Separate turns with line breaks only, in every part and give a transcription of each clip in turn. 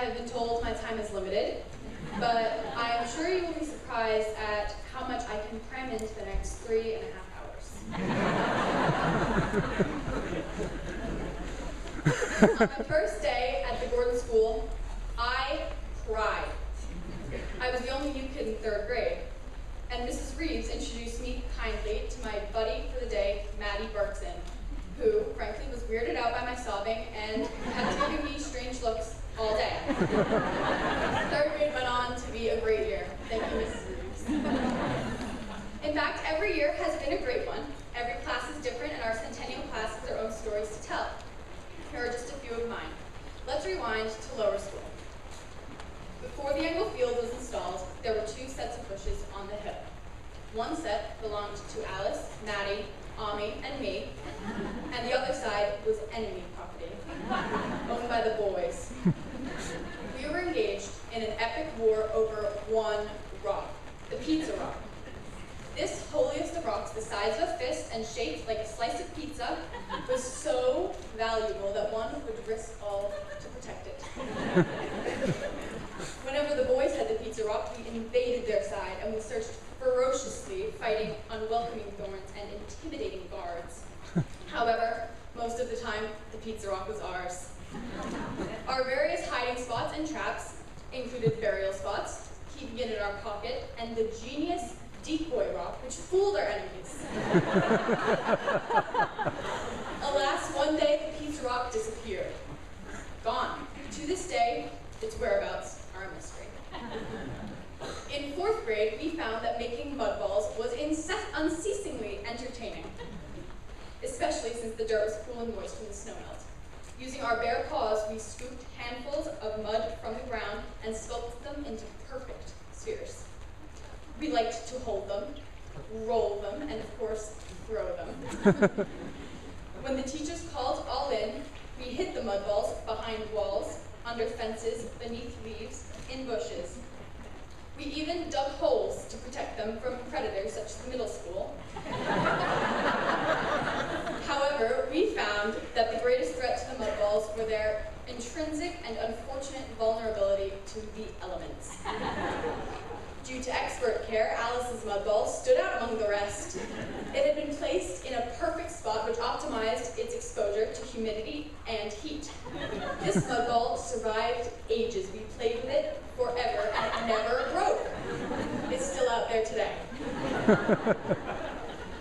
have been told my time is limited, but I am sure you will be surprised at how much I can cram into the next 3.5 hours. On my first day at the Gordon School, I cried. I was the only new kid in 3rd grade, and Mrs. Reeves introduced me kindly to my buddy for the day, Maddie Berkson, who, frankly, was weirded out by my sobbing and kept giving me strange looks all day. 3rd grade went on to be a great year. Thank you, Mrs. Reeves. In fact, every year has been a great one. Every class is different, and our Centennial class has their own stories to tell. Here are just a few of mine. Let's rewind to lower school. Before the angle field was installed, there were 2 sets of bushes on the hill. One set belonged to Alice, Maddie, Ami, and me, and the other side was enemy property, owned by the boys. We were engaged in an epic war over one rock, the pizza rock. This holiest of rocks, the size of a fist and shaped like a slice of pizza, was so valuable that one would risk all to protect it. Whenever the boys had the pizza rock, we invaded their side and we searched ferociously, fighting unwelcoming thorns and intimidating guards. However, most of the time, the pizza rock was ours. Our various hiding spots and traps included burial spots, keeping it in our pocket, and the genius decoy rock, which fooled our enemies. Alas, one day the pizza rock disappeared. Gone. To this day, its whereabouts are a mystery. In 4th grade, we found that making mud balls was unceasingly entertaining, especially since the dirt was cool and moist from the snow melt. Using our bare paws, we scooped handfuls of mud from the ground and sculpted them into perfect spheres. We liked to hold them, roll them, and of course, throw them. When the teachers called all in, we hid the mud balls behind walls, under fences, beneath leaves, in bushes. We even dug holes to protect them from predators such as the middle school. However, we found that the greatest threat to the mud balls were their intrinsic and unfortunate vulnerability to the elements. Due to expert care, Alice's mud ball stood out among the rest. It had been placed in a perfect spot which optimized its exposure to humidity and heat. This mud ball survived ages. We played with it forever and it never broke. It's still out there today.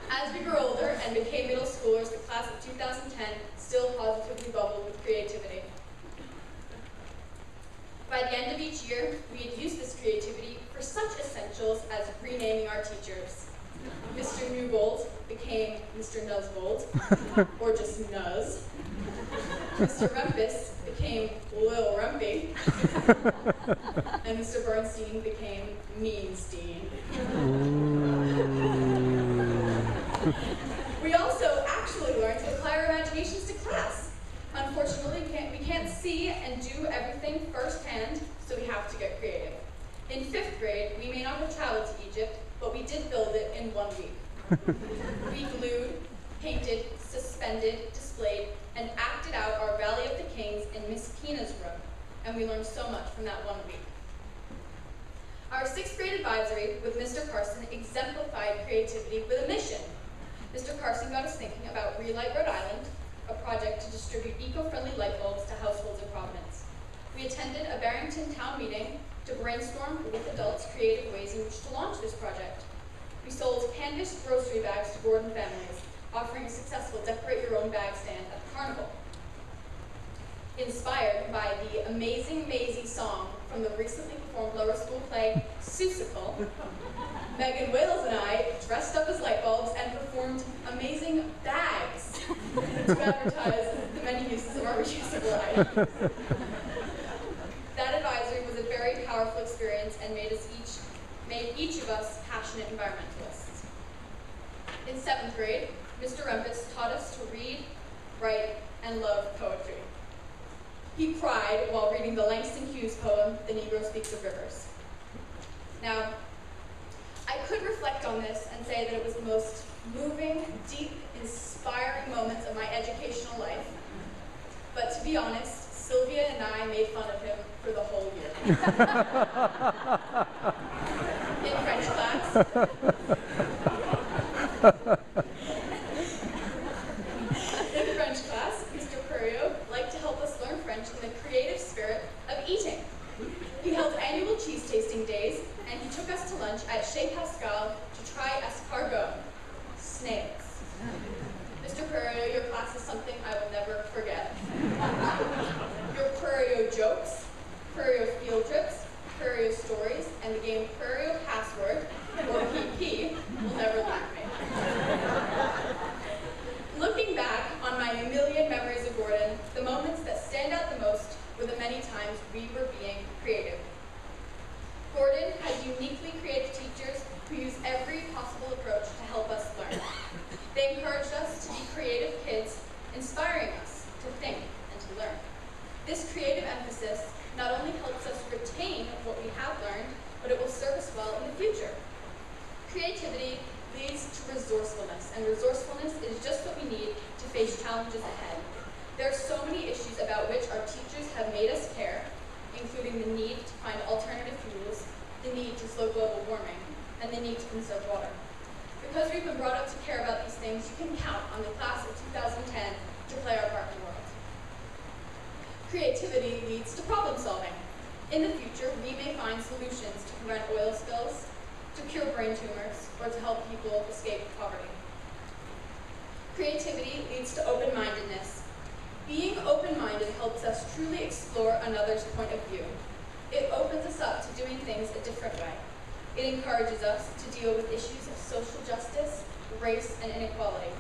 As we grew older and became middle schoolers, the class of 2010 still positively bubbled with creativity. By the end of each year, we had used this creativity for such essentials as renaming our teachers. Mr. Newbold became Mr. Nuzbold, or just Nuz. Mr. Rumpus became Lil Rumpy, and Mr. Bernstein became Meanstein. We also actually learned to apply our imaginations to class. Unfortunately, we can't see and do everything firsthand, so we have to get creative. In 5th grade, we may not have traveled to Egypt, but we did build it in 1 week. We glued, painted, suspended, displayed, and acted out our Valley of the Kings in Miss Pina's room, and we learned so much from that 1 week. Our 6th grade advisory with Mr. Carson exemplified creativity with a mission. Mr. Carson got us thinking about Relight Rhode Island, a project to distribute eco-friendly light bulbs to households in Providence. We attended a Barrington town meeting to brainstorm with adults creative ways in which to launch this project. We sold canvas grocery bags to Gordon families, offering a successful decorate your own bag stand at the carnival. Inspired by the Amazing Maisie song from the recently performed lower school play, Seussical, Megan Wales and I dressed up as light bulbs and performed amazing bags to advertise the many uses of our reusable items. That advisory was a very powerful experience and made each of us passionate environmentalists. In 7th grade, Mr. Rumpus taught us to read, write, and love poetry. He cried while reading the Langston Hughes poem, The Negro Speaks of Rivers. Now, I could reflect on this and say that it was the most moving, deep, inspiring moments of my educational life. But to be honest, Sylvia Amelia and I made fun of him for the whole year. In French class, Mr. Curio liked to help us learn French in the creative spirit of eating. He held annual cheese tasting days, and he took us to lunch at Chez Pascal to try escargot, snails. Mr. Curio, your class is something I will never forget. Your Curio jokes, Curio field trips, Curio stories, and the game Curio Password, or PP, will never lack me. Looking back on my million memories of Gordon, the moments that stand out the most were the many times we were being creative. Gordon had uniquely creative teachers who used every possible approach to help us learn. They encouraged us to be creative kids, inspiring us to think and to learn. This creative emphasis not only helps us retain what we have learned, but it will serve us well in the future. Creativity leads to resourcefulness, and resourcefulness is just what we need to face challenges ahead. There are so many issues about which our teachers have made us care, including the need to find alternative fuels, the need to slow global warming, and the need to conserve water. Because we've been brought up to care about these things, you can count on the class of 2010 to play our part in the world. Creativity leads to problem solving. In the future, we may find solutions to prevent oil spills, to cure brain tumors, or to help people escape poverty. Creativity leads to open-mindedness. Being open-minded helps us truly explore another's point of view. It opens us up to doing things a different way. It encourages us to deal with issues of social justice, race, and inequality.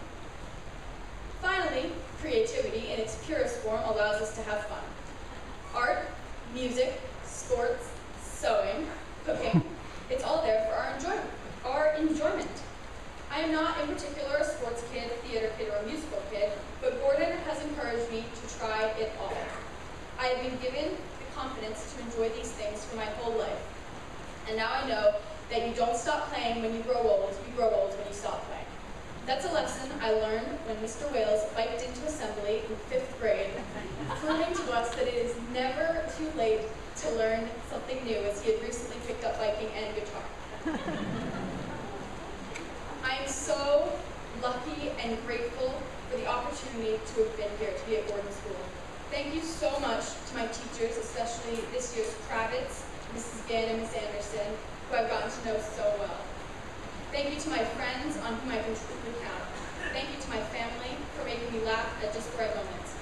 Finally, creativity in its purest form allows us to have fun. Art, music, sports, sewing, cooking, it's all there for our enjoyment. I am not in particular a sports kid, theater kid, or a musical kid, but Gordon has encouraged me to try it all. I have been given the confidence to enjoy these things for my whole life. And now I know that you don't stop playing when you grow old when you stop playing. That's a lesson I learned when Mr. Wales biked into assembly in 5th grade, proving to us that it is never too late to learn something new, as he had recently picked up biking and guitar. I am so lucky and grateful for the opportunity to have been here, to be at Gordon School. Thank you so much to my teachers, especially this year's Kravitz, Mrs. Gann, and Miss Anderson, who I've gotten to know so well. Thank you to my friends on whom I can truly count. Thank you to my family for making me laugh at just the right moments.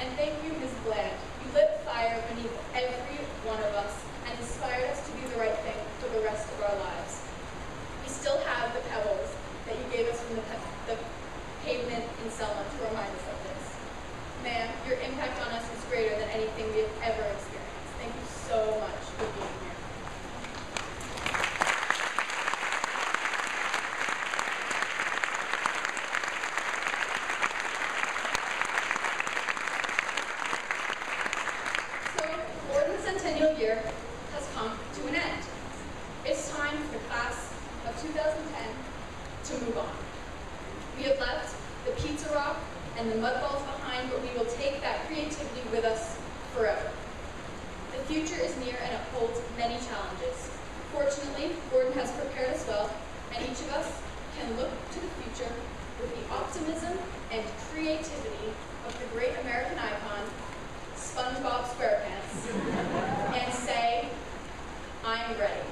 And thank you, Ms. Bland. You lit a fire beneath every one of us and inspired us to do the right thing for the rest of our lives. We still have the pebbles that you gave us from the pavement in Selma to remind us of this. Ma'am, your impact on us is greater than anything we have ever experienced. Thank you so much for being here. Centennial year has come to an end. It's time for the class of 2010 to move on. We have left the pizza rock and the mud balls behind, but we will take that creativity with us forever. The future is near and it holds many challenges. Fortunately, Gordon has prepared us well, and each of us can look to the future with the optimism and creativity of the great American icon, SpongeBob SquarePants, and say, I'm ready.